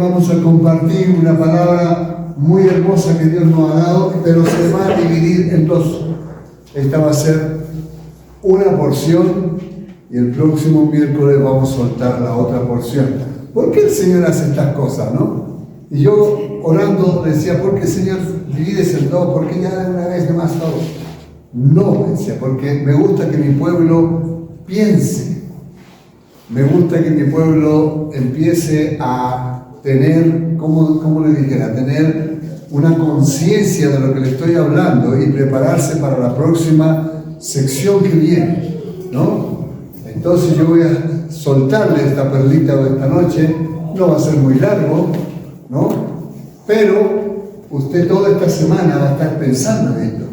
vamos a compartir una palabra muy hermosa que Dios nos ha dado, pero se va a dividir en dos. Esta va a ser una porción y el próximo miércoles vamos a soltar la otra porción. ¿Por qué el Señor hace estas cosas, no? Y yo orando decía, ¿por qué Señor divides en dos? ¿Por qué ya de una vez nomás todo? No, decía, porque me gusta que mi pueblo piense. Me gusta que mi pueblo empiece a tener, ¿cómo le dijera? A tener una conciencia de lo que le estoy hablando y prepararse para la próxima sección que viene, ¿no? Entonces yo voy a soltarle esta perlita esta noche. No va a ser muy largo, ¿no? Pero usted toda esta semana va a estar pensando en esto.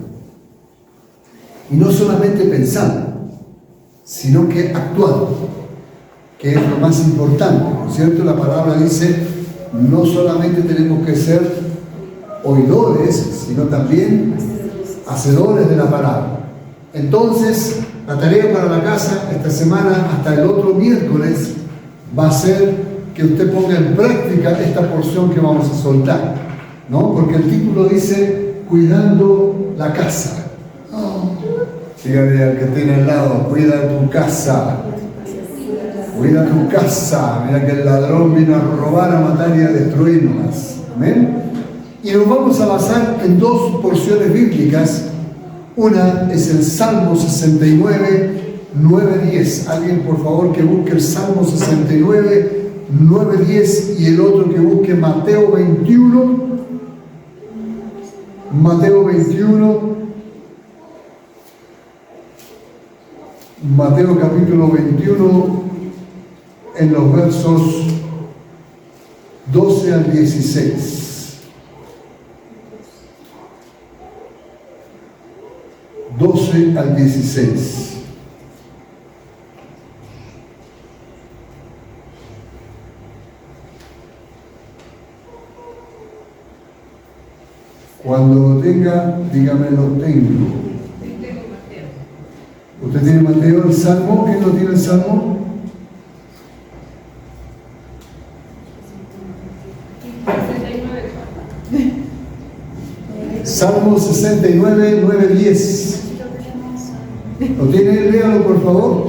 Y no solamente pensando, sino que actuando, que es lo más importante, ¿no es cierto? La palabra dice, no solamente tenemos que ser oidores, sino también hacedores de la palabra. Entonces, la tarea para la casa esta semana hasta el otro miércoles va a ser que usted ponga en práctica esta porción que vamos a soltar, ¿no? Porque el título dice, cuidando la casa. Dígale al que tiene al lado, cuida tu casa. Cuida tu casa. Mira que el ladrón vino a robar, a matar y a destruirnos. Amén. Y nos vamos a basar en dos porciones bíblicas. Una es el Salmo 69, 9-10. Alguien, por favor, que busque el Salmo 69, 9-10. Y el otro que busque Mateo 21. Mateo 21. Mateo capítulo 21, en los versos 12 al 16. 12 al 16. Cuando lo tenga, dígame, lo tengo. ¿Usted tiene Mateo, el Salmo? ¿Quién no tiene el Salmo? Salmo 69, 9-10. ¿Lo tiene? Léalo, por favor.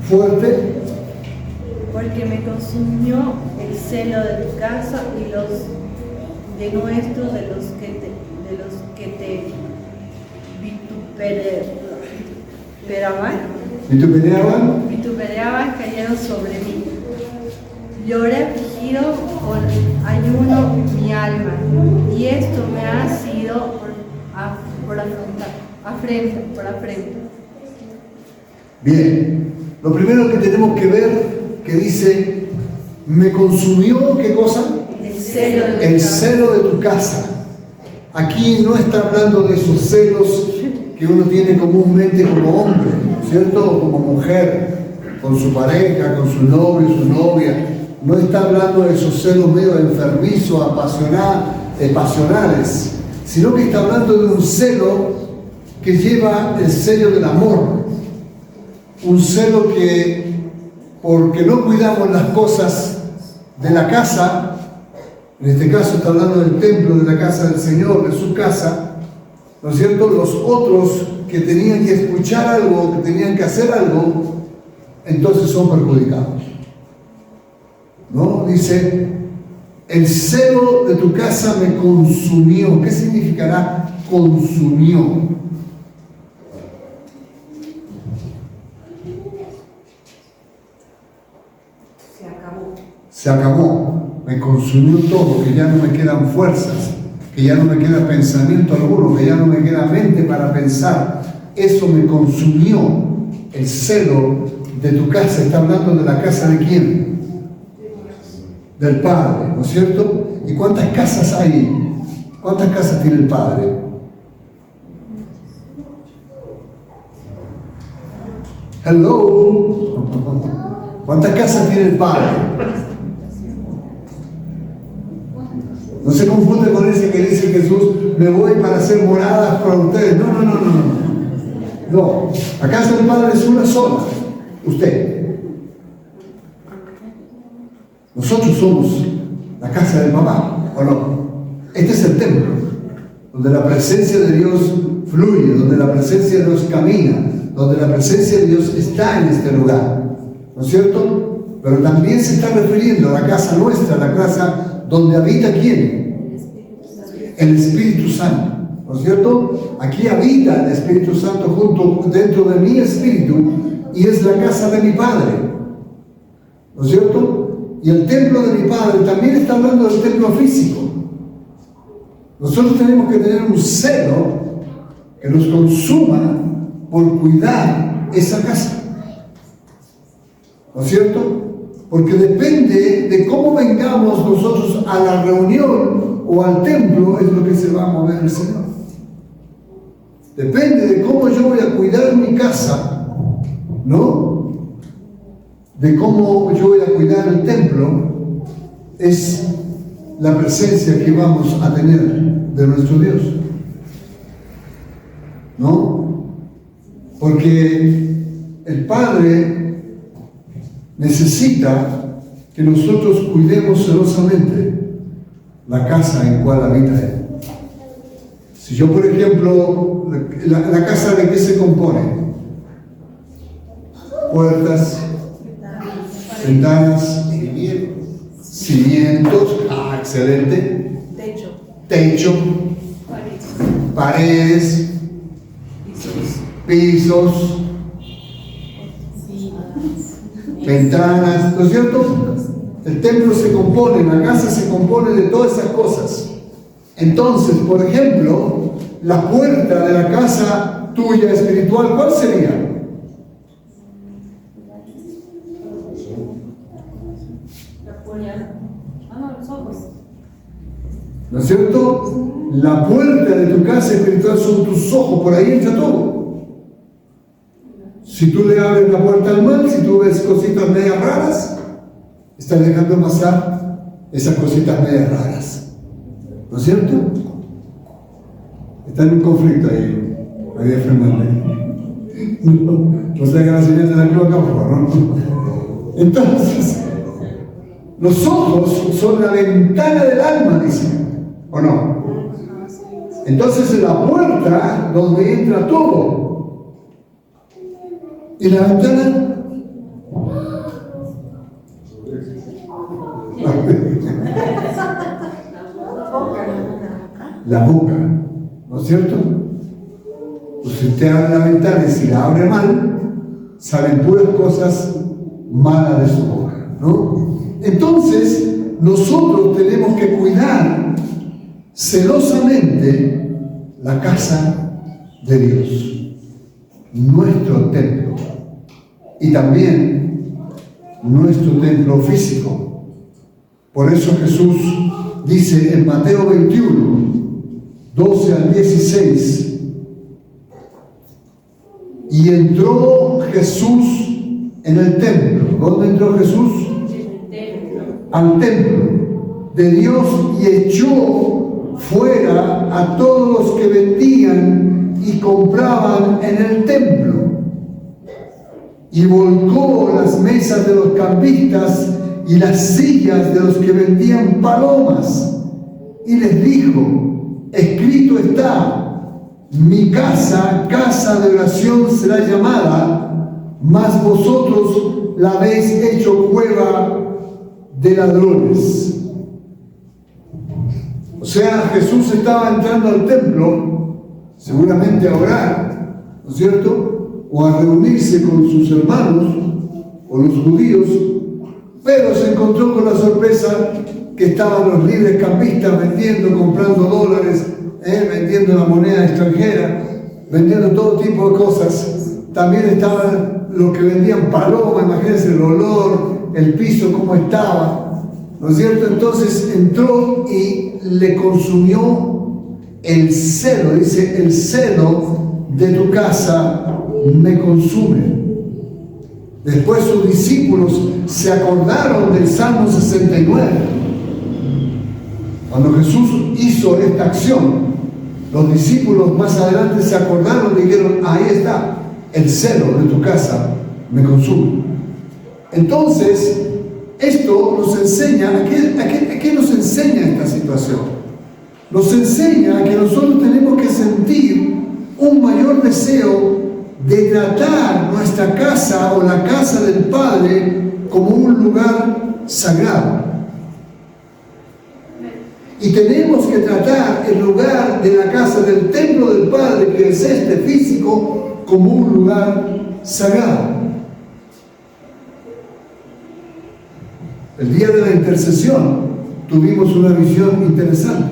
Fuerte. Porque me consumió el celo de tu casa y los denuestos de los que te vituperaban cayeron sobre mí. Lloré afligido con ayuno mi alma, y esto me ha sido por afrenta. Bien, lo primero que tenemos que ver, que dice, me consumió, ¿qué cosa? El celo de tu casa. Aquí no está hablando de esos celos que uno tiene comúnmente como hombre, ¿cierto? Como mujer, con su pareja, con su novio, su novia. No está hablando de esos celos medio enfermizos, pasionales, sino que está hablando de un celo que lleva el sello del amor. Un celo que, porque no cuidamos las cosas de la casa, en este caso está hablando del templo, de la casa del Señor, de su casa, ¿no es cierto? Los otros que tenían que escuchar algo, que tenían que hacer algo, entonces son perjudicados, ¿no? Dice, el celo de tu casa me consumió. ¿Qué significará consumió? Se acabó. Me consumió todo, que ya no me quedan fuerzas, que ya no me queda pensamiento alguno, que ya no me queda mente para pensar. Eso me consumió. El celo de tu casa. Está hablando de la casa de quién? Del Padre, ¿no es cierto? ¿Y cuántas casas hay? ¿Cuántas casas tiene el Padre? Hello. ¿Cuántas casas tiene el Padre? No se confunde con ese que dice Jesús, me voy para hacer moradas para ustedes. No. No, la casa del Padre es una sola, usted. Nosotros somos la casa del papá, ¿o no? Este es el templo, donde la presencia de Dios fluye, donde la presencia de Dios camina, donde la presencia de Dios está en este lugar, ¿no es cierto? Pero también se está refiriendo a la casa nuestra, la casa donde habita ¿quién? El Espíritu Santo, ¿no es cierto? Aquí habita el Espíritu Santo junto dentro de mi espíritu y es la casa de mi Padre, ¿no es cierto? Y el templo de mi Padre también está hablando del templo físico. Nosotros tenemos que tener un celo que nos consuma por cuidar esa casa, ¿no es cierto? Porque depende de cómo vengamos nosotros a la reunión o al templo, es lo que se va a mover el Señor. Depende de cómo yo voy a cuidar mi casa, ¿no? De cómo yo voy a cuidar el templo, es la presencia que vamos a tener de nuestro Dios, ¿no? Porque el Padre necesita que nosotros cuidemos celosamente la casa en cual habita Él. Si yo, por ejemplo, la casa de qué se compone: puertas, ventanas, cimientos, excelente, techo, paredes, pisos, ventanas, ¿no es cierto? El templo se compone, la casa se compone de todas esas cosas. Entonces, por ejemplo, la puerta de la casa tuya espiritual, ¿cuál sería? ¿No es cierto? La puerta de tu casa espiritual son tus ojos, por ahí entra todo. Si tú le abres la puerta al mal, si tú ves cositas medias raras, estás dejando pasar esas cositas medias raras. ¿No es cierto? Está en un conflicto ahí, María Fernández. No se haga la señal de la cruz acá, por favor, ¿no? Entonces, los ojos son la ventana del alma, dice, ¿o no? Entonces es la puerta donde entra todo. ¿Y la ventana? La boca, ¿no es cierto? Pues si usted abre la ventana y si la abre mal, salen puras cosas malas de su boca, ¿no? Entonces, nosotros tenemos que cuidar celosamente la casa de Dios, nuestro templo, y también nuestro templo físico. Por eso Jesús dice en Mateo 21, 12 al 16, y entró Jesús en el templo. ¿Dónde entró Jesús? Al templo de Dios, y echó fuera a todos los que vendían y compraban en el templo, y volcó las mesas de los cambistas y las sillas de los que vendían palomas, y les dijo: escrito está, mi casa, casa de oración será llamada, mas vosotros la habéis hecho cueva de ladrones. O sea, Jesús estaba entrando al templo, seguramente a orar, ¿no es cierto? O a reunirse con sus hermanos, o los judíos, pero se encontró con la sorpresa que estaban los libres cambistas vendiendo, comprando dólares, vendiendo la moneda extranjera, vendiendo todo tipo de cosas. También estaban los que vendían palomas, imagínense el olor, el piso cómo estaba, ¿no es cierto? Entonces entró y le consumió el celo, dice: el celo de tu casa me consume. Después sus discípulos se acordaron del Salmo 69. Cuando Jesús hizo esta acción, los discípulos más adelante se acordaron y dijeron: ahí está, el celo de tu casa me consume. Entonces, Esto nos enseña, ¿a qué nos enseña esta situación? Nos enseña que nosotros tenemos que sentir un mayor deseo de tratar nuestra casa o la casa del Padre como un lugar sagrado. Y tenemos que tratar el lugar de la casa del templo del Padre, que es este físico, como un lugar sagrado. El día de la intercesión tuvimos una visión interesante.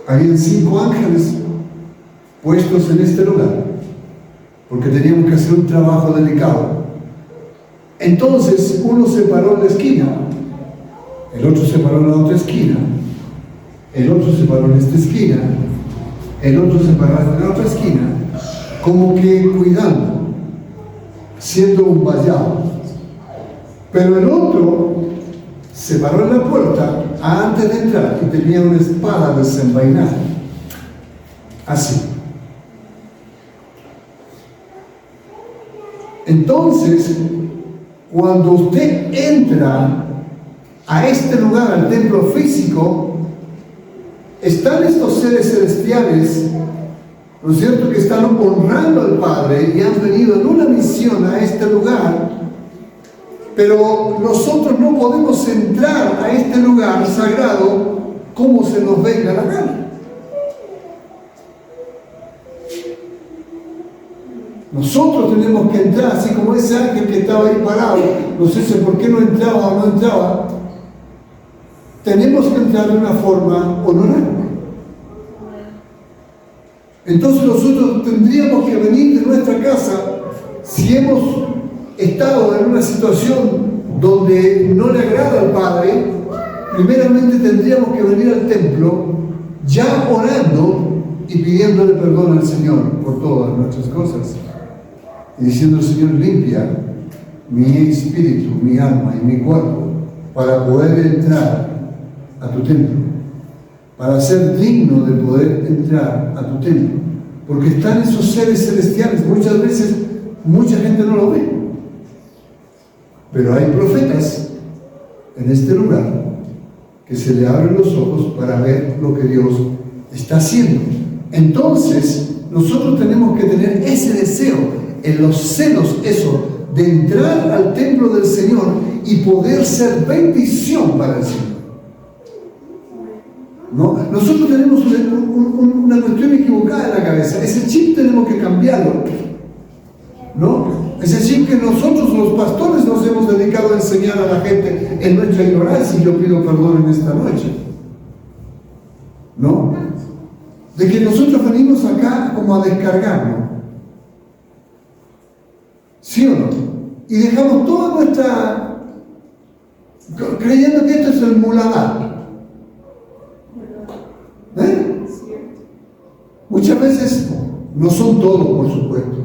Habían 5 ángeles puestos en este lugar, porque teníamos que hacer un trabajo delicado. Entonces uno se paró en la esquina, el otro se paró en la otra esquina, el otro se paró en esta esquina, el otro se paró en la otra esquina, como que cuidando, siendo un vallado. Pero el otro se paró en la puerta antes de entrar y tenía una espada desenvainada. Así. Entonces, cuando usted entra a este lugar, al templo físico, están estos seres celestiales, ¿no es cierto?, que están honrando al Padre y han venido en una misión a este lugar. Pero nosotros no podemos entrar a este lugar sagrado como se nos venga la gana. Nosotros tenemos que entrar, así como ese ángel que estaba ahí parado, no sé si por qué no entraba o no entraba, tenemos que entrar de una forma honorable. Entonces nosotros tendríamos que venir de nuestra casa, si hemos estado en una situación donde no le agrada al Padre, primeramente tendríamos que venir al templo ya orando y pidiéndole perdón al Señor por todas nuestras cosas y diciendo al Señor: limpia mi espíritu, mi alma y mi cuerpo para poder entrar a tu templo, para ser digno de poder entrar a tu templo, porque están esos seres celestiales. Muchas veces mucha gente no lo ve, pero hay profetas en este lugar que se le abren los ojos para ver lo que Dios está haciendo. Entonces nosotros tenemos que tener ese deseo, en los celos, eso de entrar al templo del Señor y poder ser bendición para el Señor. ¿No? Nosotros tenemos una cuestión equivocada en la cabeza. Ese chip tenemos que cambiarlo, ¿no? Ese chip que nosotros los pastores nos hemos dedicado a enseñar a la gente en nuestra ignorancia, y yo pido perdón en esta noche, ¿no? De que nosotros venimos acá como a descargarnos, ¿sí o no? Y dejamos toda nuestra, creyendo que esto es el muladar. Muchas veces, no son todos por supuesto,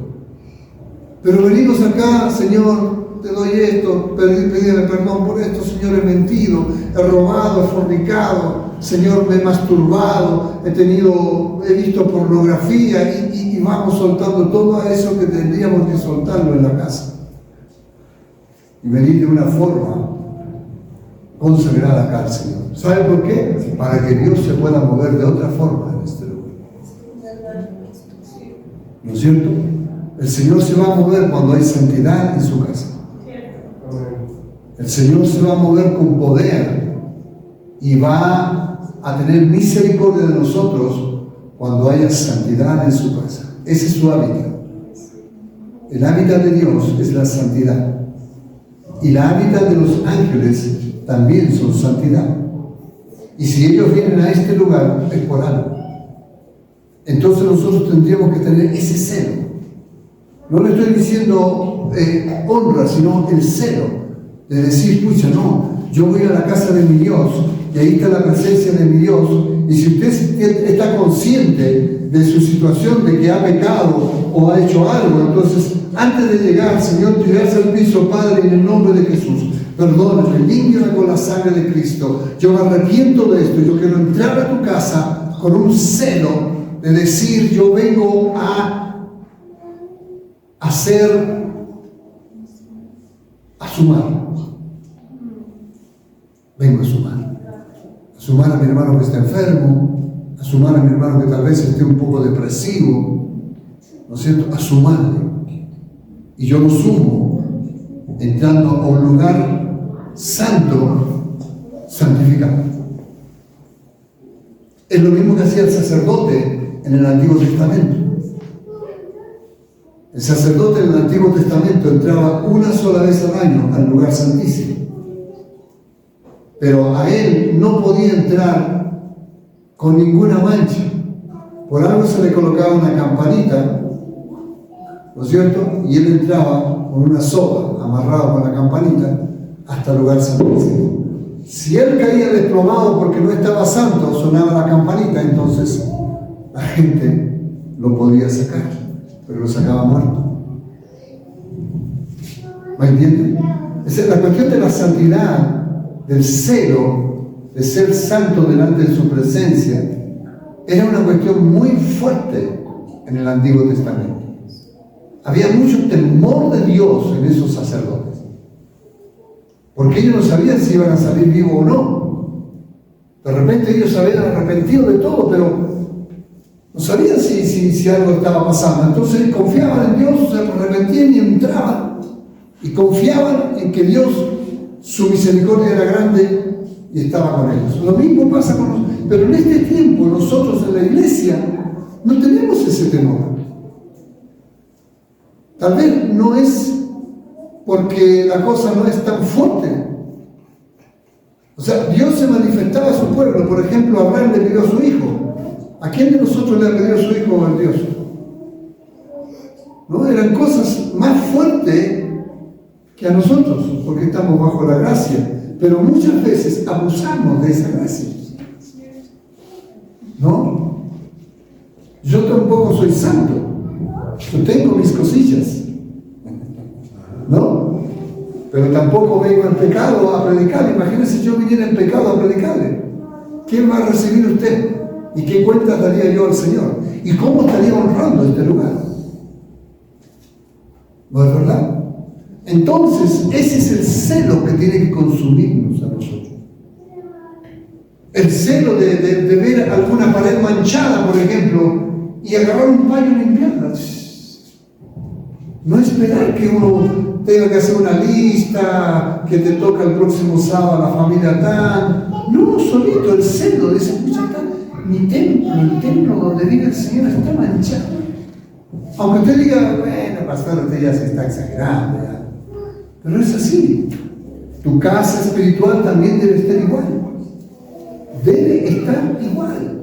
pero venimos acá: Señor, te doy esto, pídeme perdón por esto, Señor, he mentido, he robado, he fornicado, Señor, me he masturbado, he visto pornografía, y vamos soltando todo eso que tendríamos que soltarlo en la casa y venir de una forma consagrada acá al Señor. ¿Sabe por qué? Para que Dios se pueda mover de otra forma en este lugar. ¿No es cierto? El Señor se va a mover cuando hay santidad en su casa. El Señor se va a mover con poder y va a tener misericordia de nosotros cuando haya santidad en su casa. Ese es su hábitat. El hábitat de Dios es la santidad. Y la hábitat de los ángeles también son santidad. Y si ellos vienen a este lugar, es por algo. Entonces nosotros tendríamos que tener ese celo. No le estoy diciendo honra, sino el celo de decir: pucha, no, yo voy a la casa de mi Dios y ahí está la presencia de mi Dios. Y si usted está consciente de su situación, de que ha pecado o ha hecho algo, entonces antes de llegar, Señor, tirarse al piso: Padre, en el nombre de Jesús, perdóname, límpiame con la sangre de Cristo, yo me arrepiento de esto, yo quiero entrar a tu casa con un celo de decir: yo vengo a hacer sumar. Vengo a sumar. A sumar a mi hermano que está enfermo, a sumar a mi hermano que tal vez esté un poco depresivo, ¿no es cierto? A sumarle. Y yo lo sumo entrando a un lugar santo, santificado. Es lo mismo que hacía el sacerdote en el Antiguo Testamento. El sacerdote en el Antiguo Testamento entraba una sola vez al año al lugar santísimo. Pero a él no podía entrar con ninguna mancha. Por algo se le colocaba una campanita, ¿no es cierto? Y él entraba con una soga, amarrado con la campanita, hasta el lugar santísimo. Si él caía desplomado porque no estaba santo, sonaba la campanita, entonces la gente lo podía sacar, pero lo sacaba muerto. ¿Me entienden? Esa es la cuestión de la santidad, del celo, de ser santo delante de su presencia. Era una cuestión muy fuerte en el Antiguo Testamento. Había mucho temor de Dios en esos sacerdotes, porque ellos no sabían si iban a salir vivos o no. De repente ellos se habían arrepentido de todo, pero no sabían si algo estaba pasando. Entonces confiaban en Dios, se arrepentían y entraban. Y confiaban en que Dios, su misericordia era grande y estaba con ellos. Lo mismo pasa con nosotros. Pero en este tiempo nosotros en la iglesia no tenemos ese temor. Tal vez no es porque la cosa no es tan fuerte. O sea, Dios se manifestaba a su pueblo. Por ejemplo, Abraham le pidió a su hijo. ¿A quién de nosotros le pidió a su hijo a Dios? ¿No? Eran cosas más fuertes que a nosotros, porque estamos bajo la gracia. Pero muchas veces abusamos de esa gracia. ¿No? Yo tampoco soy santo. Yo tengo mis cosillas, ¿no? Pero tampoco vengo en pecado a predicar. Imagínense yo viniera en pecado a predicarle. ¿Quién va a recibir usted? ¿Y qué cuentas daría yo al Señor? ¿Y cómo estaría honrando este lugar? ¿No es verdad? Entonces, ese es el celo que tiene que consumirnos a nosotros. El celo de ver alguna pared manchada, por ejemplo, y agarrar un paño y limpiarla. No esperar que uno tenga que hacer una lista, que te toca el próximo sábado la familia tal. No, solito el celo de ese mi templo, el templo donde vive el Señor está manchado. Aunque usted diga, bueno, pastor, usted ya se está exagerando, ya. Pero es así. Tu casa espiritual también debe estar igual. Debe estar igual,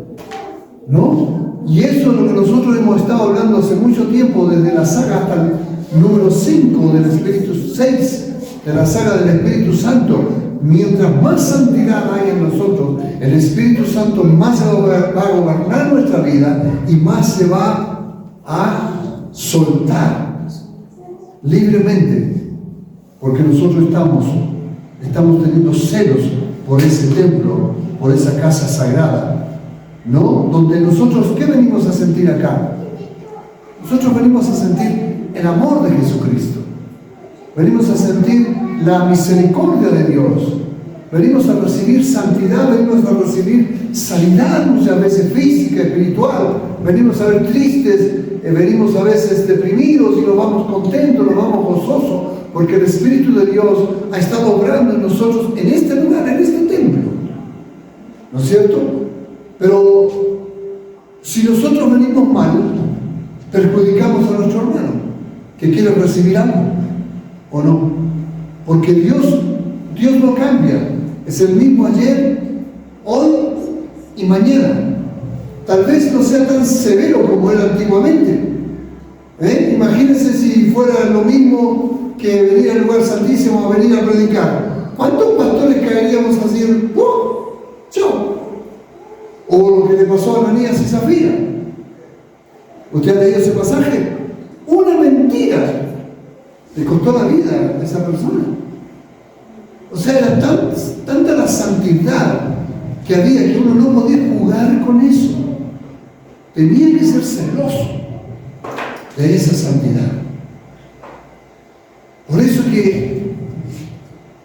¿no? Y eso es lo que nosotros hemos estado hablando hace mucho tiempo, desde la saga hasta el número 5 del Espíritu 6, de la saga del Espíritu Santo. Mientras más santidad hay en nosotros, el Espíritu Santo más va a gobernar nuestra vida y más se va a soltar libremente, porque nosotros estamos teniendo celos por ese templo, por esa casa sagrada, ¿no? Donde nosotros, ¿qué venimos a sentir acá? Nosotros venimos a sentir el amor de Jesucristo. Venimos a sentir la misericordia de Dios. Venimos a recibir santidad, venimos a recibir sanidad muchas veces física, espiritual. Venimos a ver tristes, venimos a veces deprimidos y nos vamos contentos, nos vamos gozosos, porque el Espíritu de Dios ha estado obrando en nosotros en este lugar, en este templo. ¿No es cierto? Pero si nosotros venimos mal, perjudicamos a nuestro hermano que quiere recibir algo, ¿o no? Porque Dios no cambia, es el mismo ayer, hoy y mañana. Tal vez no sea tan severo como era antiguamente. Imagínense si fuera lo mismo que venir al lugar santísimo a venir a predicar. ¿Cuántos pastores caeríamos así? ¡Chao! O lo que le pasó a Ananías y Zafira. ¿Usted ha leído ese pasaje? Una mentira le costó la vida a esa persona. O sea, era tanta la santidad que había que uno no podía jugar con eso. Tenía que ser celoso de esa santidad. Por eso que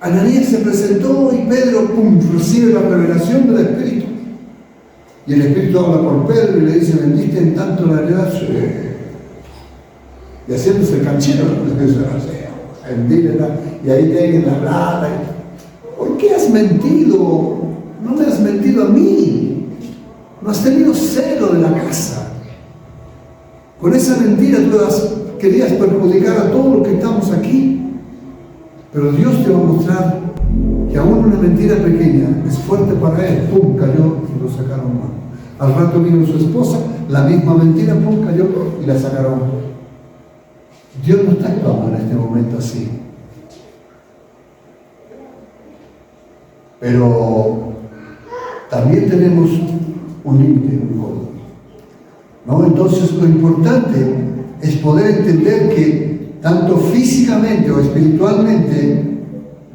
Ananías se presentó y Pedro, recibe la revelación del Espíritu. Y el Espíritu habla por Pedro y le dice, ¿vendiste en tanto la heredad? Y haciéndose el canchero, y ahí tienen la plata. ¿Por qué has mentido? No me has mentido a mí. No has tenido celo de la casa. Con esa mentira tú querías perjudicar a todos los que estamos aquí. Pero Dios te va a mostrar que aún una mentira pequeña es fuerte para él. Pum, cayó y lo sacaron mal. Al rato vino su esposa, la misma mentira, pum, cayó y la sacaron mal. Dios no está actuando en este momento así. Pero también tenemos un límite, un código, ¿no? Entonces lo importante es poder entender que tanto físicamente o espiritualmente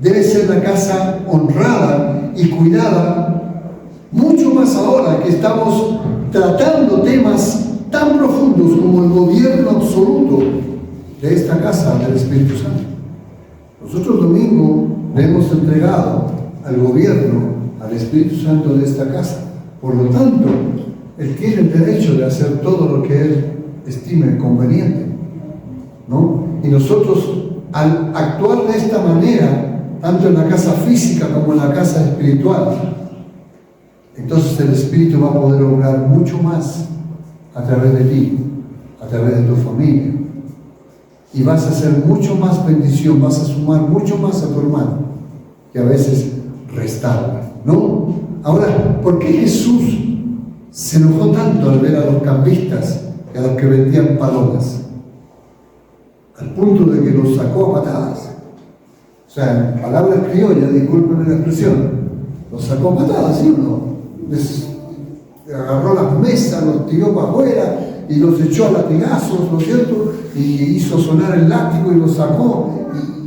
debe ser la casa honrada y cuidada, mucho más ahora que estamos tratando temas tan profundos como el gobierno absoluto de esta casa del Espíritu Santo. Nosotros domingo le hemos entregado al gobierno, al Espíritu Santo de esta casa. Por lo tanto, Él tiene el derecho de hacer todo lo que Él estime conveniente, ¿no? Y nosotros, al actuar de esta manera, tanto en la casa física como en la casa espiritual, entonces el Espíritu va a poder obrar mucho más a través de ti, a través de tu familia. Y vas a hacer mucho más bendición, vas a sumar mucho más a tu hermano, que a veces restaba, ¿no? Ahora, ¿por qué Jesús se enojó tanto al ver a los campistas y a los que vendían palomas? Al punto de que los sacó a patadas. O sea, en palabras criollas, discúlpenme la expresión, los sacó a patadas, ¿sí o no? Les agarró las mesas, los tiró para afuera y los echó a latigazos, ¿no es cierto? Y hizo sonar el látigo y los sacó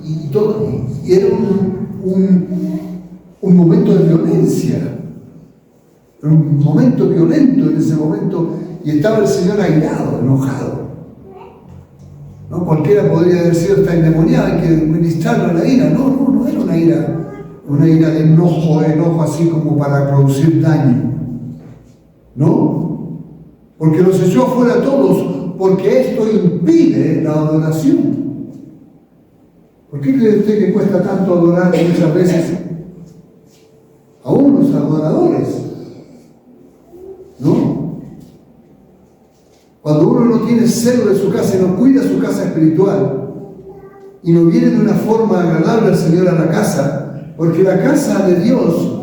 y todo. Y era un momento de violencia, un momento violento en ese momento, y estaba el Señor airado, enojado. ¿No? Cualquiera podría decir, está endemoniado, hay que ministrarle la ira. No era una ira de enojo así como para producir daño. ¿No? Porque los echó afuera a todos, porque esto impide la adoración. ¿Por qué cree usted que cuesta tanto adorar muchas veces a unos adoradores? ¿No? Cuando uno no tiene celo de su casa y no cuida su casa espiritual y no viene de una forma agradable al Señor a la casa, porque la casa de Dios,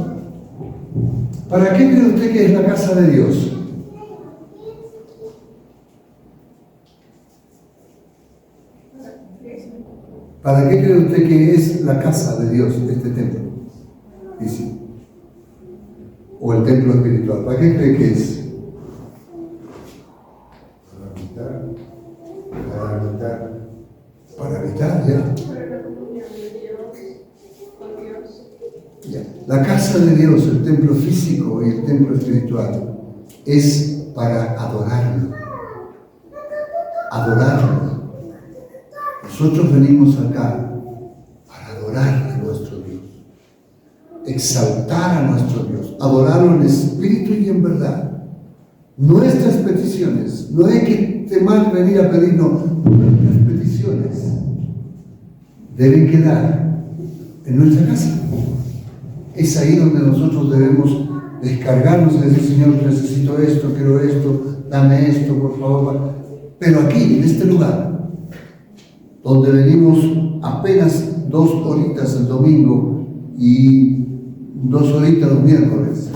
¿para qué cree usted que es la casa de Dios? ¿Para qué cree usted que es la casa de Dios, este templo? Dice. O el templo espiritual. ¿Para qué cree que es? Para habitar, ya. La casa de Dios, el templo físico y el templo espiritual, es para adorarlo. Adorarlo. Nosotros venimos acá para adorar a nuestro Dios, exaltar a nuestro Dios, adorarlo en espíritu y en verdad. Nuestras peticiones, no hay que temer venir a pedirnos, nuestras peticiones deben quedar en nuestra casa. Es ahí donde nosotros debemos descargarnos y decir, Señor, necesito esto, quiero esto, dame esto, por favor. Pero aquí, en este lugar, donde venimos apenas 2 horitas el domingo y 2 horitas los miércoles,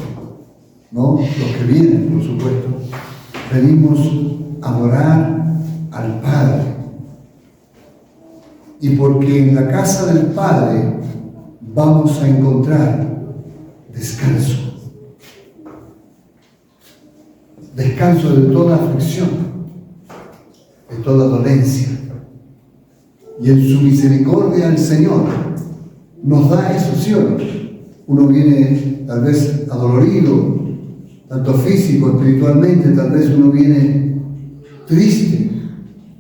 ¿no? Los que vienen, por supuesto, venimos a adorar al Padre. Y porque en la casa del Padre vamos a encontrar descanso. Descanso de toda aflicción, de toda dolencia. Y en su misericordia el Señor nos da eso, ¿sí o no? Uno viene tal vez adolorido, tanto físico, espiritualmente, tal vez uno viene triste,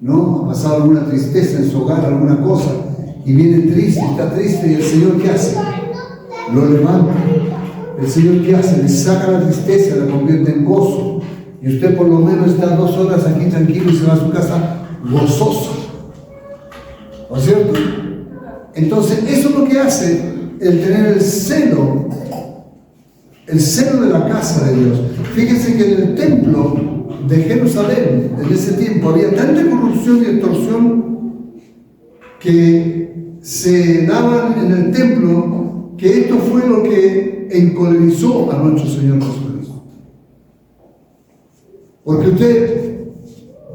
¿no? Ha pasado alguna tristeza en su hogar, alguna cosa, y viene triste, está triste, y el Señor ¿qué hace? Lo levanta. El Señor ¿qué hace? Le saca la tristeza, la convierte en gozo. Y usted por lo menos está 2 horas aquí tranquilo y se va a su casa gozoso. ¿No es cierto? Entonces, eso es lo que hace el tener el celo de la casa de Dios. Fíjense que en el templo de Jerusalén, en ese tiempo, había tanta corrupción y extorsión que se daban en el templo, que esto fue lo que encolerizó a nuestro Señor Jesucristo. Porque usted,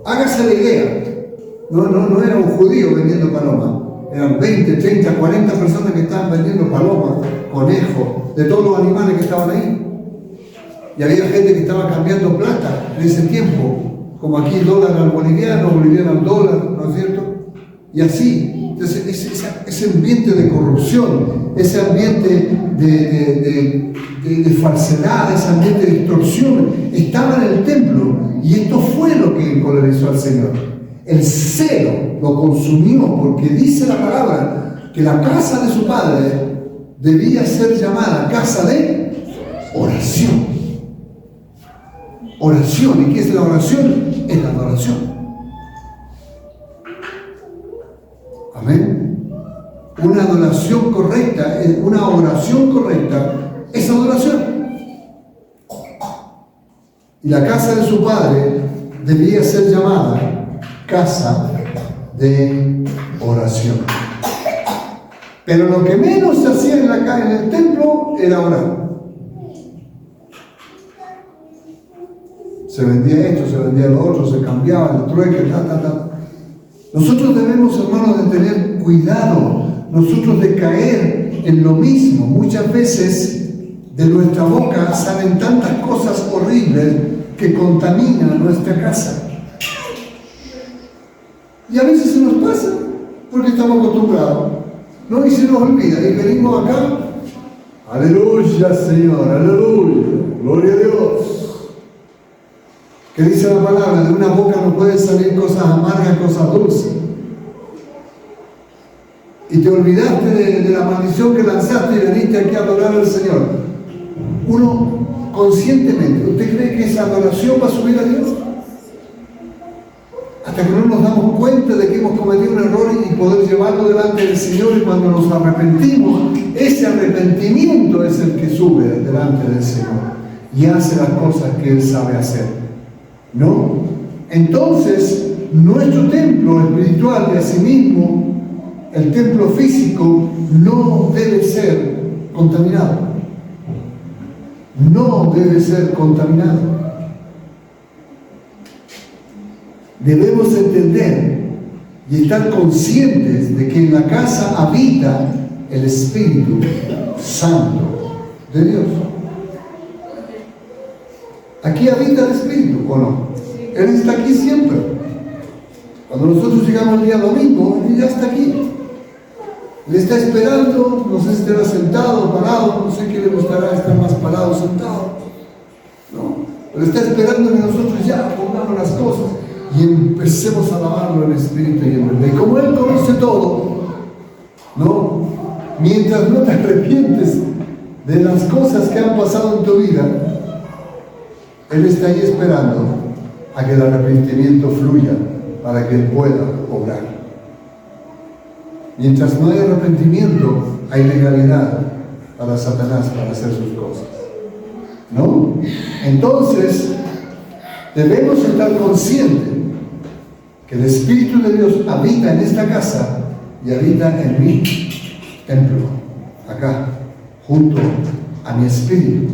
hágase la idea, no era un judío vendiendo palomas, eran 20, 30, 40 personas que estaban vendiendo palomas, conejos, de todos los animales que estaban ahí. Y había gente que estaba cambiando plata en ese tiempo, como aquí dólar al boliviano, boliviano al dólar, ¿no es cierto? Y así. Entonces, ese ambiente de corrupción, ese ambiente de falsedad, ese ambiente de extorsión, estaba en el templo, y esto fue lo que encolerizó al Señor. El celo lo consumió, porque dice la palabra que la casa de su padre debía ser llamada casa de oración. Oración. ¿Y qué es la oración? Es la adoración. Amén. Una adoración correcta, una oración correcta, es adoración. Y la casa de su padre debía ser llamada casa de oración. Pero lo que menos se hacía en el templo era orar. Se vendía esto, se vendía lo otro, se cambiaba el trueque, Nosotros debemos, hermanos, de tener cuidado, nosotros de caer en lo mismo. Muchas veces de nuestra boca salen tantas cosas horribles que contaminan nuestra casa. Y a veces se nos pasa porque estamos acostumbrados, ¿no? Y se nos olvida. Y venimos acá, aleluya, Señor, aleluya, gloria a Dios. Que dice la palabra, de una boca no pueden salir cosas amargas, cosas dulces. Y te olvidaste de la maldición que lanzaste y veniste aquí a adorar al Señor. Uno, conscientemente, ¿usted cree que esa adoración va a subir a Dios? Hasta que no nos damos cuenta de que hemos cometido un error y poder llevarlo delante del Señor, y cuando nos arrepentimos, ese arrepentimiento es el que sube delante del Señor y hace las cosas que Él sabe hacer. ¿No? Entonces, nuestro templo espiritual de asimismo, el templo físico, no debe ser contaminado. No debe ser contaminado. Debemos entender y estar conscientes de que en la casa habita el Espíritu Santo de Dios. Aquí habita el Espíritu, ¿o no? Él está aquí siempre. Cuando nosotros llegamos el día domingo, Él ya está aquí. Le está esperando, no sé si estará sentado, parado, no sé qué le gustará estar más parado o sentado. No, pero está esperando que nosotros ya pongamos las cosas y empecemos a alabarlo en espíritu y en verdad. Y como Él conoce todo, ¿no? Mientras no te arrepientes de las cosas que han pasado en tu vida, Él está ahí esperando a que el arrepentimiento fluya para que Él pueda obrar. Mientras no hay arrepentimiento, hay legalidad para Satanás para hacer sus cosas, ¿no? Entonces, debemos estar conscientes que el Espíritu de Dios habita en esta casa y habita en mi templo, acá, junto a mi espíritu.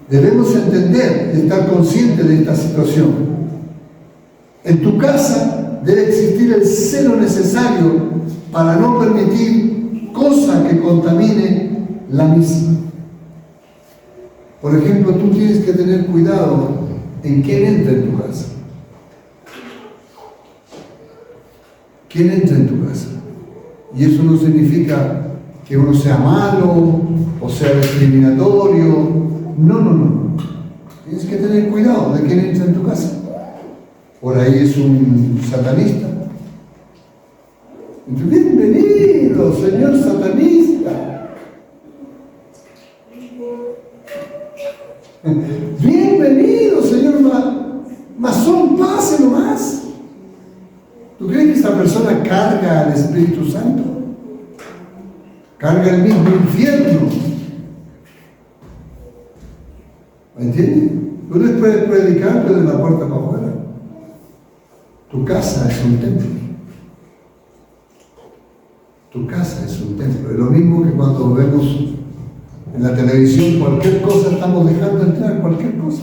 Debemos entender y estar conscientes de esta situación. En tu casa debe existir el celo necesario para no permitir cosa que contamine la misma. Por ejemplo, tú tienes que tener cuidado en quién entra en tu casa. ¿Quién entra en tu casa? Y eso no significa que uno sea malo o sea discriminatorio. No. Tienes que tener cuidado de quién entra en tu casa. Por ahí es un satanista. Bienvenido, señor satanista. Bienvenido, señor masón, pase nomás. ¿Tú crees que esa persona carga al Espíritu Santo? Carga el mismo infierno. ¿Me entiendes? Tú les puedes predicar desde la puerta para afuera. Tu casa es un templo. Tu casa es un templo. Es lo mismo que cuando vemos en la televisión cualquier cosa, estamos dejando entrar cualquier cosa.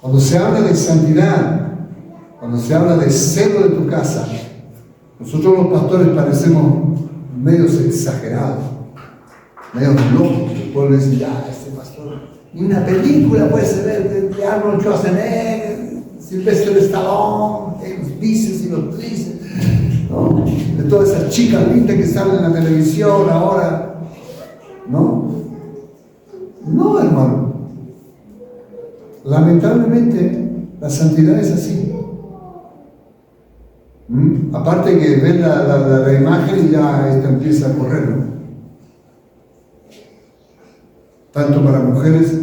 Cuando se habla de santidad, cuando se habla de celo de tu casa, nosotros los pastores parecemos medios exagerados, medios locos. El pueblo dice, ya, este pastor, ni una película puede ser de Arnold Schwarzenegger, Sylvester Stallone, los bices y los tristes, ¿no? De todas esas chicas lindas que salen en la televisión ahora, ¿no? No, hermano. Lamentablemente, la santidad es así. Aparte que ven la imagen y ya esto empieza a correr, ¿no? Tanto para mujeres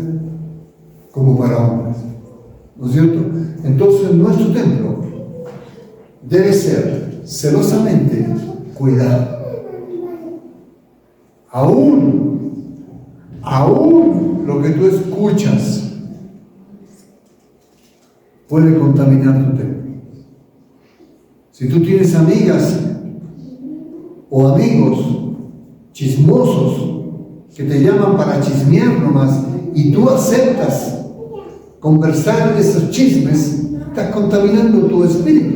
como para hombres, ¿no es cierto? Entonces nuestro templo debe ser celosamente cuidado. Aún lo que tú escuchas puede contaminar tu templo. Si tú tienes amigas o amigos chismosos que te llaman para chismear nomás y tú aceptas conversar de esos chismes, estás contaminando tu espíritu,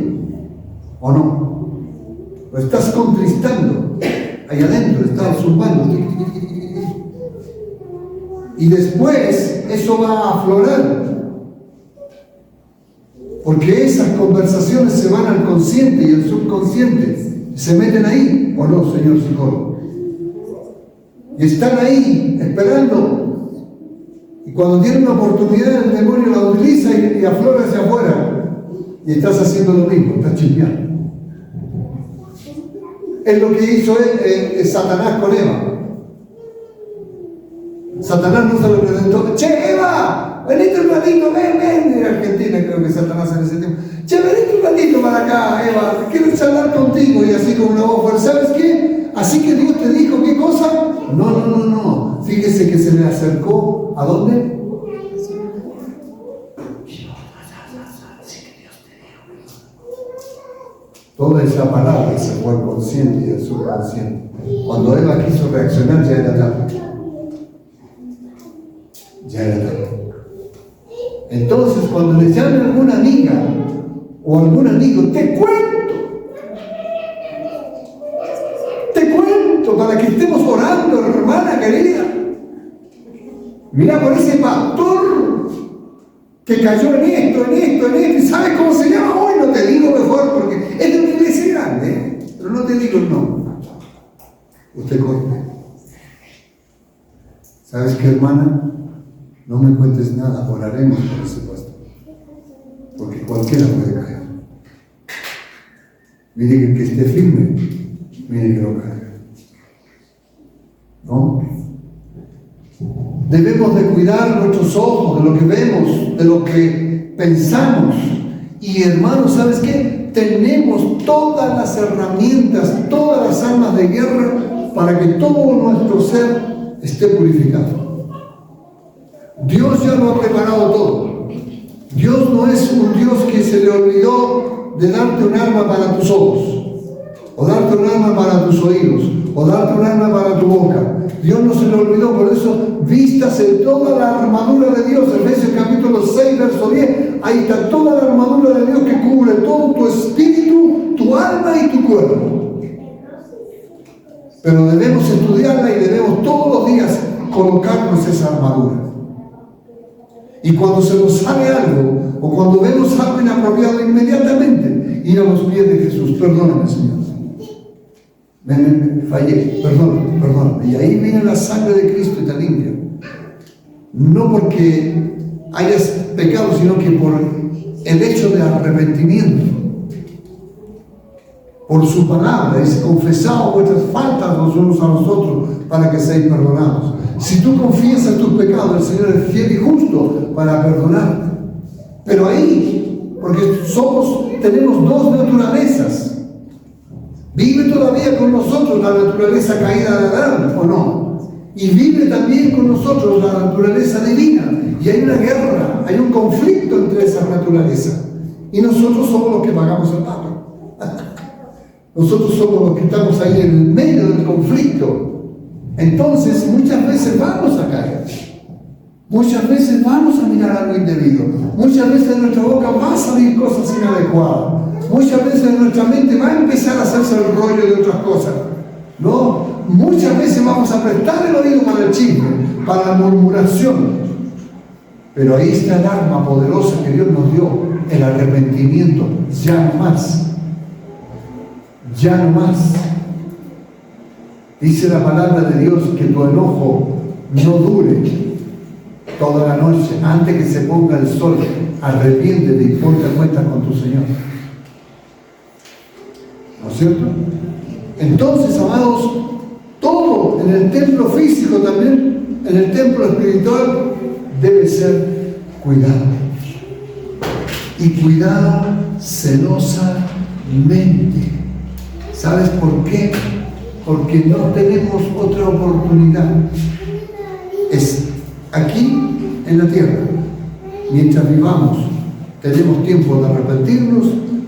¿o no? Lo estás contristando ahí adentro, estás zumbando. Y después eso va a aflorar. Porque esas conversaciones se van al consciente y al subconsciente. Se meten ahí, ¿o no, señor psicólogo? Y están ahí, esperando. Y cuando tienen una oportunidad, el demonio la utiliza y aflora hacia afuera. Y estás haciendo lo mismo, estás chismeando. Es lo que hizo Satanás con Eva. Satanás no se lo presentó. ¡Che, Eva! Venite un ratito, ven. En Argentina creo que Satanás en ese tiempo. Che, venite un ratito para acá, Eva. Quiero charlar contigo. Y así con una voz fuerte. ¿Sabes qué? Así que Dios te dijo, ¿qué cosa? No. Fíjese que se le acercó. ¿A dónde? Toda esa palabra se fue al consciente y al subconsciente. Cuando Eva quiso reaccionar, ya era tarde. Entonces, cuando le llame alguna amiga o algún amigo, te cuento para que estemos orando, hermana querida. Mira por ese pastor que cayó en esto, y ¿sabes cómo se llama hoy? No te digo mejor porque es de una iglesia grande, pero no te digo el nombre. Usted corte. ¿Sabes qué, hermana? No me cuentes nada, oraremos por ese pastor, porque cualquiera puede caer. Mire que el que esté firme, mire que no caiga. ¿No? Debemos de cuidar nuestros ojos de lo que vemos, de lo que pensamos. Y hermanos, ¿sabes qué? Tenemos todas las herramientas, todas las armas de guerra para que todo nuestro ser esté purificado. Dios ya lo ha preparado todo. Dios no es un Dios que se le olvidó de darte un arma para tus ojos, o darte un arma para tus oídos, o darte un arma para tu boca. Dios no se le olvidó, por eso vístase toda la armadura de Dios. Efesios capítulo 6, verso 10. Ahí está toda la armadura de Dios que cubre todo tu espíritu, tu alma y tu cuerpo. Pero debemos estudiarla y debemos todos los días colocarnos esa armadura. Y cuando se nos sale algo, o cuando vemos algo inapropiado, inmediatamente ir a los pies de Jesús. Perdóname, Señor. Me fallé, perdóname. Y ahí viene la sangre de Cristo y te limpia. No porque hayas pecado, sino que por el hecho de arrepentimiento. Por su palabra, dice, confesaos vuestras faltas los unos a los otros para que seáis perdonados. Si tú confiesas tus pecados, el Señor es fiel y justo para perdonarte. Pero ahí, porque tenemos dos naturalezas. ¿Vive todavía con nosotros la naturaleza caída de Adán o no? Y vive también con nosotros la naturaleza divina. Y hay una guerra, hay un conflicto entre esas naturalezas. Y nosotros somos los que pagamos el pato. Nosotros somos los que estamos ahí en el medio del conflicto. Entonces, muchas veces vamos a caer. Muchas veces vamos a mirar algo indebido. Muchas veces de nuestra boca van a salir cosas inadecuadas. Muchas veces nuestra mente va a empezar a hacerse el rollo de otras cosas. ¿No? Muchas veces vamos a prestar el oído para el chisme, para la murmuración. Pero ahí está el arma poderosa que Dios nos dio, el arrepentimiento. Ya no más. Ya no más. Dice la palabra de Dios que tu enojo no dure toda la noche. Antes que se ponga el sol, arrepiéntete y ponte a cuentas con tu Señor. ¿No es cierto? Entonces, amados, todo en el templo físico, también en el templo espiritual, debe ser cuidado. Y cuidado celosamente. ¿Sabes por qué? Porque no tenemos otra oportunidad. Es aquí en la tierra. Mientras vivamos, tenemos tiempo de arrepentirnos,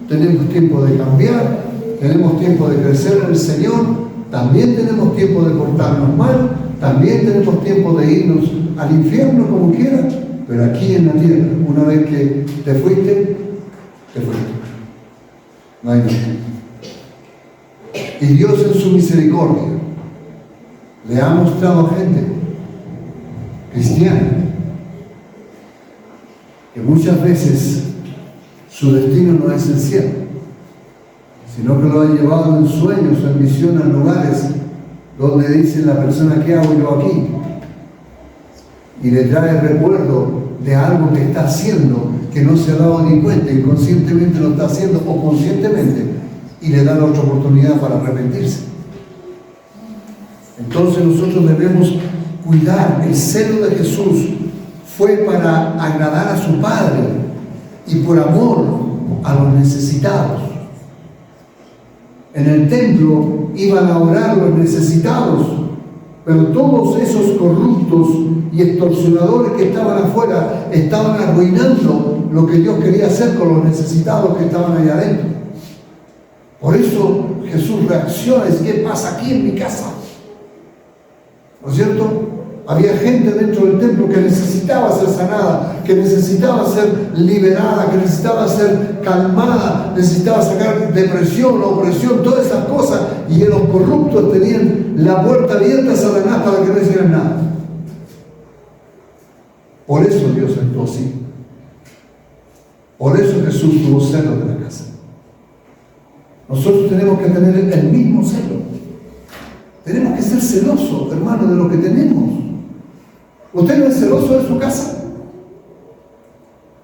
tenemos tiempo de cambiar, tenemos tiempo de crecer en el Señor, también tenemos tiempo de portarnos mal, también tenemos tiempo de irnos al infierno como quiera, pero aquí en la tierra, una vez que te fuiste, te fuiste. No hay nada. Y Dios en su misericordia le ha mostrado a gente cristiana que muchas veces su destino no es el cielo, sino que lo ha llevado en sueños o en visiones a lugares donde dice la persona, ¿qué hago yo aquí? Y le trae recuerdo de algo que está haciendo que no se ha dado ni cuenta, inconscientemente lo está haciendo o conscientemente, y le da la otra oportunidad para arrepentirse. Entonces nosotros debemos cuidar. El celo de Jesús fue para agradar a su Padre y por amor a los necesitados. En el templo iban a orar los necesitados, pero todos esos corruptos y extorsionadores que estaban afuera estaban arruinando lo que Dios quería hacer con los necesitados que estaban allá adentro. Por eso Jesús reacciona y dice, ¿qué pasa aquí en mi casa? ¿No es cierto? Había gente dentro del templo que necesitaba ser sanada, que necesitaba ser liberada, que necesitaba ser calmada, necesitaba sacar depresión, opresión, todas esas cosas. Y los corruptos tenían la puerta abierta a Satanás para que no hicieran nada. Por eso Dios actuó así. Por eso Jesús tuvo celo de la casa. Nosotros tenemos que tener el mismo celo. Tenemos que ser celosos, hermanos, de lo que tenemos. ¿Usted no es celoso de su casa?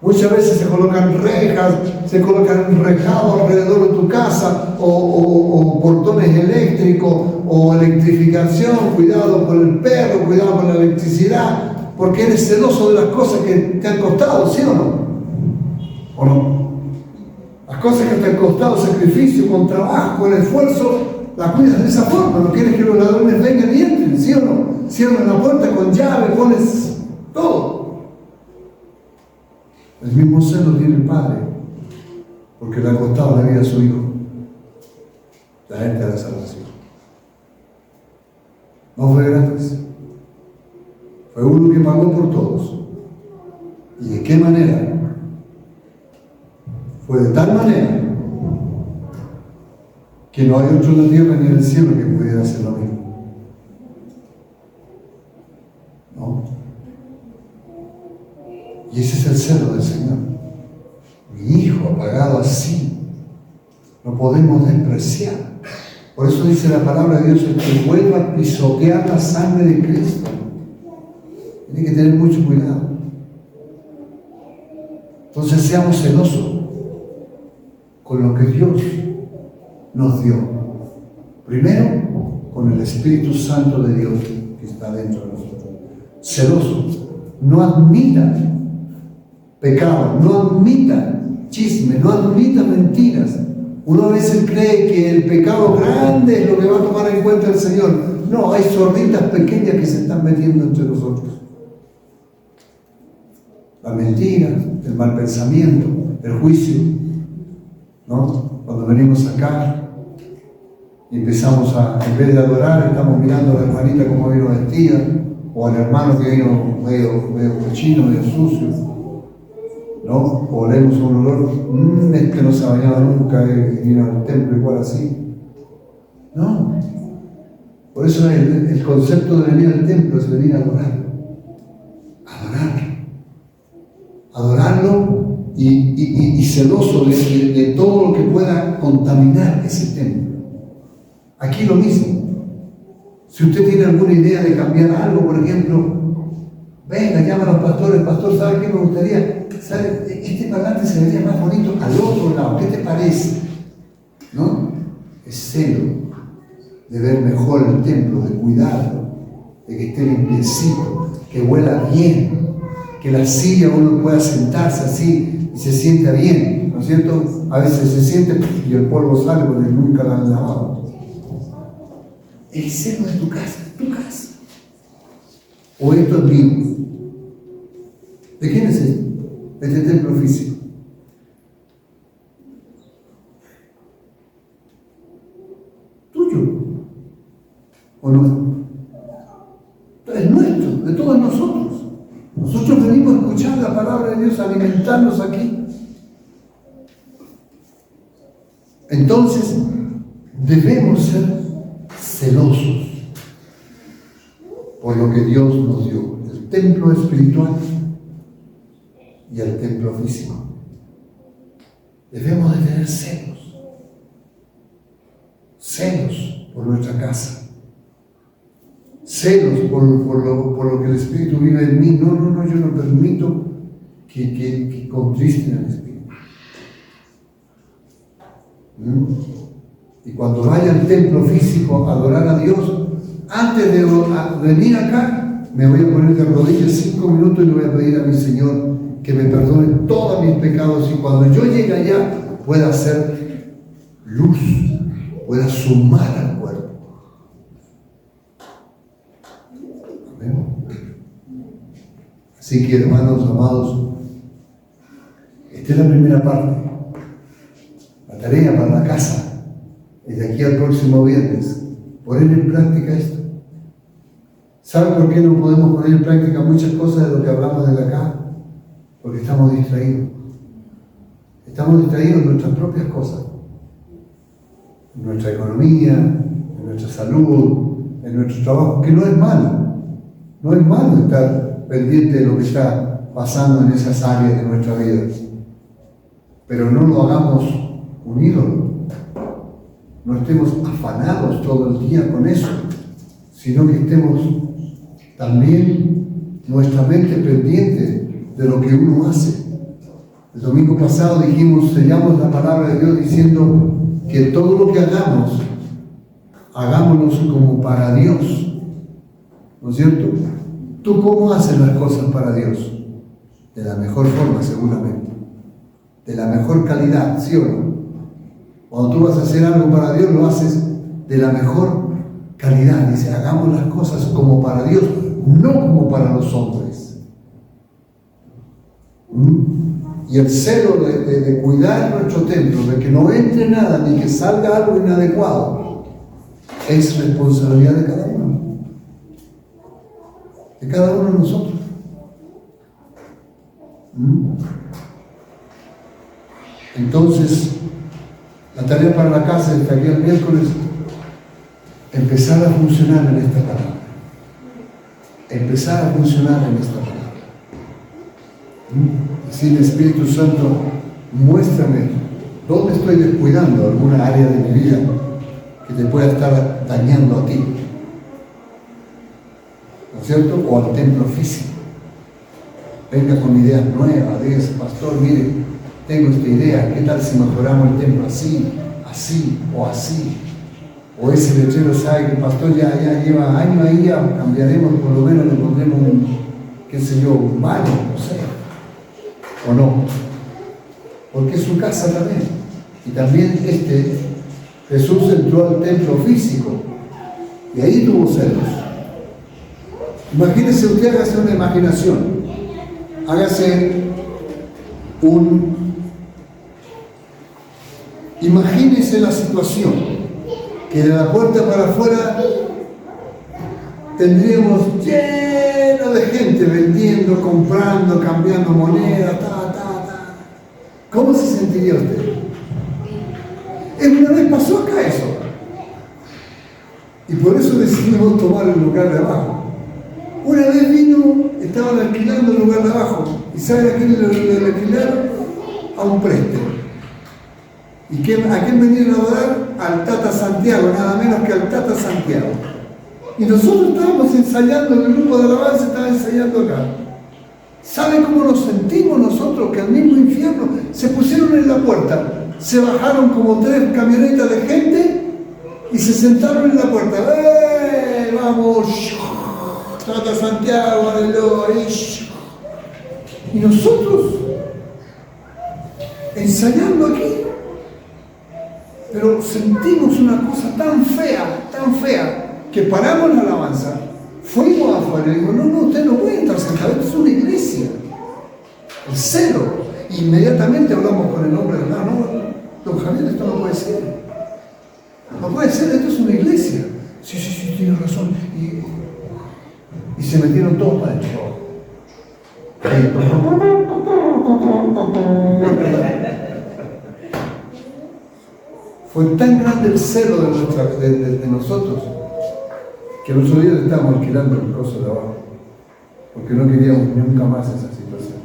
Muchas veces se colocan rejas, se colocan rejados alrededor de tu casa, o portones eléctricos, o electrificación, cuidado con el perro, cuidado con la electricidad, porque eres celoso de las cosas que te han costado, ¿sí o no? ¿O no? Las cosas que te han costado sacrificio, con trabajo, con esfuerzo, las cuidas de esa forma. No quieres que los ladrones vengan y entren, ¿sí o no? Cierran la puerta con llave, pones todo. El mismo celo tiene el Padre, porque le ha costado la vida a su Hijo, traerte a la salvación. No fue gratis. Fue uno que pagó por todos. ¿Y de qué manera? Fue de tal manera que no hay otro en la tierra ni en el cielo que pudiera hacer lo mismo. ¿No? Y ese es el celo del Señor. Mi Hijo ha pagado así. No podemos despreciar. Por eso dice la palabra de Dios, el que vuelva a pisotear la sangre de Cristo. Tiene que tener mucho cuidado. Entonces seamos celosos con lo que Dios nos dio. Primero, con el Espíritu Santo de Dios que está dentro de nosotros. Celosos. No admitan pecado, no admitan chisme, no admitan mentiras. Uno a veces cree que el pecado grande es lo que va a tomar en cuenta el Señor. No, hay zorritas pequeñas que se están metiendo entre nosotros. La mentira, el mal pensamiento, el juicio, ¿no? Cuando venimos acá y empezamos en vez de adorar, estamos mirando a la hermanita como vino vestida, o al hermano que vino medio cochino, medio sucio, ¿no? O leemos un olor, este no se ha bañado nunca, vino al templo igual así. No. Por eso el concepto de venir al templo es venir a adorar. Adorarlo y celoso de todo lo que pueda contaminar ese templo. Aquí lo mismo. Si usted tiene alguna idea de cambiar algo, por ejemplo, venga, llama a los pastores. Pastor, ¿sabe qué me gustaría? ¿Sabe? Este parlante se vería más bonito al otro lado. ¿Qué te parece? ¿No? Es celo de ver mejor el templo, de cuidarlo, de que esté limpiecito, que huela bien, que la silla uno pueda sentarse así y se sienta bien, ¿no es cierto? A veces se siente y el polvo sale porque nunca la han lavado. El celo de tu casa, o esto es mío. ¿De quién es esto? Este templo físico. ¿Tuyo o no? Es nuestro, de todos nosotros. Nosotros venimos a escuchar la palabra de Dios, a alimentarnos aquí. Entonces, debemos ser celosos por lo que Dios nos dio, el templo espiritual y el templo físico. Debemos de tener celos por nuestra casa, celos por lo que el Espíritu vive en mí. No, yo no permito que contristen al Espíritu. Y cuando vaya al templo físico a adorar a Dios, antes de venir acá, me voy a poner de rodillas 5 minutos y le voy a pedir a mi Señor que me perdone todos mis pecados, y cuando yo llegue allá pueda hacer luz, pueda sumar al cuerpo. Amén. Así que, hermanos amados, esta es la primera parte. La tarea para la casa. Desde aquí al próximo viernes, poner en práctica esto. ¿Saben por qué no podemos poner en práctica muchas cosas de lo que hablamos desde acá? Porque estamos distraídos. Estamos distraídos en nuestras propias cosas. En nuestra economía, en nuestra salud, en nuestro trabajo, que no es malo. No es malo estar pendiente de lo que está pasando en esas áreas de nuestra vida. Pero no lo hagamos un ídolo. No estemos afanados todo el día con eso, sino que estemos también nuestra mente pendiente de lo que uno hace. El domingo pasado sellamos la palabra de Dios diciendo que todo lo que hagamos, hagámoslo como para Dios. ¿No es cierto? ¿Tú cómo haces las cosas para Dios? De la mejor forma, seguramente. De la mejor calidad, ¿sí o no? Cuando tú vas a hacer algo para Dios, lo haces de la mejor calidad. Dice, hagamos las cosas como para Dios, no como para los hombres. Y el celo de cuidar nuestro templo, de que no entre nada, ni que salga algo inadecuado, es responsabilidad de cada uno. De cada uno de nosotros. Entonces, la tarea para la casa de aquí el miércoles, empezar a funcionar en esta palabra. Empezar a funcionar en esta palabra. Decirle, Espíritu Santo, muéstrame dónde estoy descuidando alguna área de mi vida que te pueda estar dañando a ti. ¿No es cierto? O al templo físico. venga con ideas nuevas, diga, pastor, mire, tengo esta idea, ¿qué tal si mejoramos el templo así, así o así? O ese letrero sabe que el pastor ya lleva años ahí, ya cambiaremos, por lo menos le pondremos un baño, no sé, o no, porque es su casa también. Y también Jesús entró al templo físico y ahí tuvo celos. Imagínese usted, hágase una imaginación, imagínese la situación, que de la puerta para afuera tendríamos lleno de gente vendiendo, comprando, cambiando monedas, ¿Cómo se sentiría usted? Una vez pasó acá eso. Y por eso decidimos tomar el lugar de abajo. Una vez estaban alquilando el lugar de abajo. ¿Y saben a quién le alquilaron? A un préstamo. ¿Y a quién venían a adorar? Al Tata Santiago, nada menos que al Tata Santiago. Y nosotros estábamos ensayando, el grupo de alabanza estaba ensayando acá. ¿Saben cómo nos sentimos nosotros? Que al mismo infierno se pusieron en la puerta, se bajaron como 3 camionetas de gente y se sentaron en la puerta. ¡Vamos! Tata Santiago, aleluya. Y nosotros ensayando aquí, pero sentimos una cosa tan fea, que paramos la alabanza, fuimos afuera y digo, no, usted no puede estar sentado, esto es una iglesia. El celo. Inmediatamente hablamos con el hombre de don Javier, esto no puede ser. No puede ser, esto es una iglesia. Sí, tiene razón. Y se metieron todos para adentro. Fue tan grande el celo de nosotros que el otro día estábamos alquilando el coso de abajo porque no queríamos nunca más esa situación.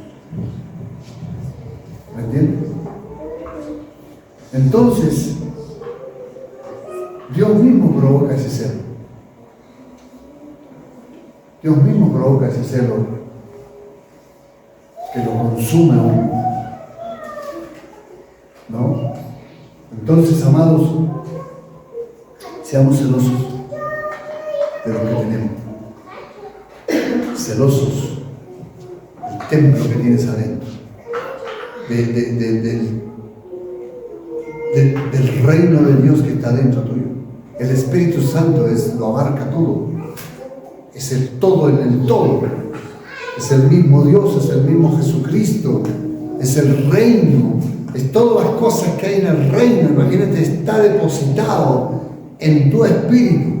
¿Me entiendes? Entonces, Dios mismo provoca ese celo. Dios mismo provoca ese celo que lo consume a uno. ¿No? Entonces, amados, seamos celosos de lo que tenemos. Celosos del templo que tienes adentro. Del reino de Dios que está dentro tuyo. El Espíritu Santo lo abarca todo. Es el todo en el todo. Es el mismo Dios, es el mismo Jesucristo. Es el reino. Es todas las cosas que hay en el reino. Imagínate, está depositado en tu espíritu.